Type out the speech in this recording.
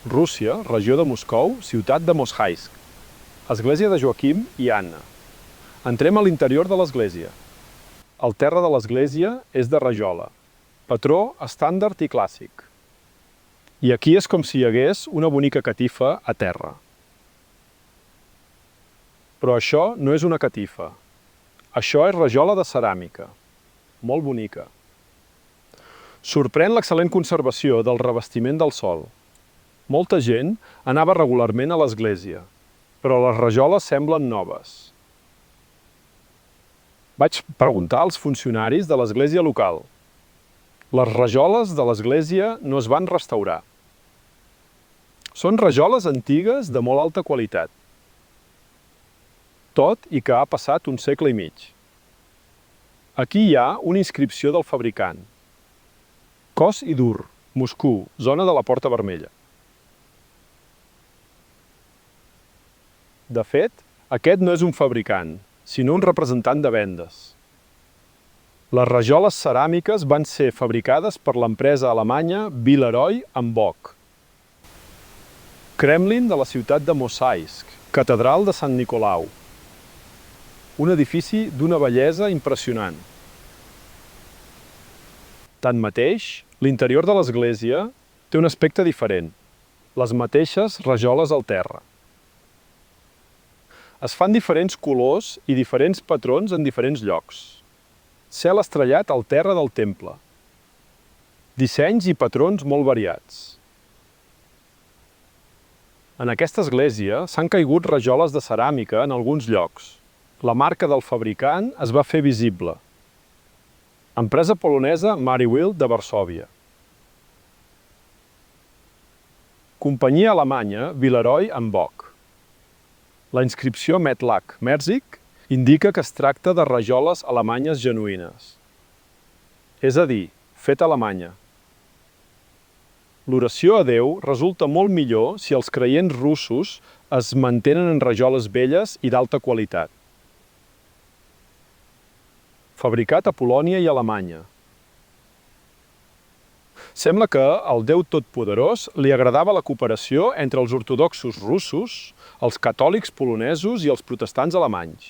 Rússia, regió de Moscou, ciutat de Moshaïsk. Església de Joaquim i Anna. Entrem a l'interior de l'església. El terra de l'església és de rajola, patró estàndard i clàssic. I aquí és com si hi hagués una bonica catifa a terra. Però això no és una catifa. Això és rajola de ceràmica, molt bonica. Sorprèn l'excel·lent conservació del revestiment del sòl. Molta gent anava regularment a l'església, però les rajoles semblen noves. Vaig preguntar als funcionaris de l'església local. Les rajoles de l'església no es van restaurar. Són rajoles antigues de molt alta qualitat. Tot i que ha passat un segle i mig. Aquí hi ha una inscripció del fabricant. Cos i Dur, Moscou, zona de la Porta Vermella. De fet, aquest no és un fabricant, sinó un representant de vendes. Les rajoles ceràmiques van ser fabricades per l'empresa alemanya Villeroy & Boch. Kremlin de la ciutat de Moshaïsk, catedral de Sant Nicolau. Un edifici d'una bellesa impressionant. Tanmateix, l'interior de l'església té un aspecte diferent. Les mateixes rajoles al terra. Es fan diferents colors i diferents patrons en diferents llocs. Cel estrellat al terra del temple. Dissenys i patrons molt variats. En aquesta església s'han caigut rajoles de ceràmica en alguns llocs. La marca del fabricant es va fer visible. Empresa polonesa Mariwill de Varsòvia. Companyia alemanya Villeroy & Boch. La inscripció Metlach Merzig indica que es tracta de rajoles alemanyes genuïnes. És a dir, feta a Alemanya. L'oració a Déu resulta molt millor si els creients russos es mantenen en rajoles velles i d'alta qualitat. Fabricat a Polònia i Alemanya. Sembla que al Déu Totpoderós li agradava la cooperació entre els ortodoxos russos, els catòlics polonesos i els protestants alemanys.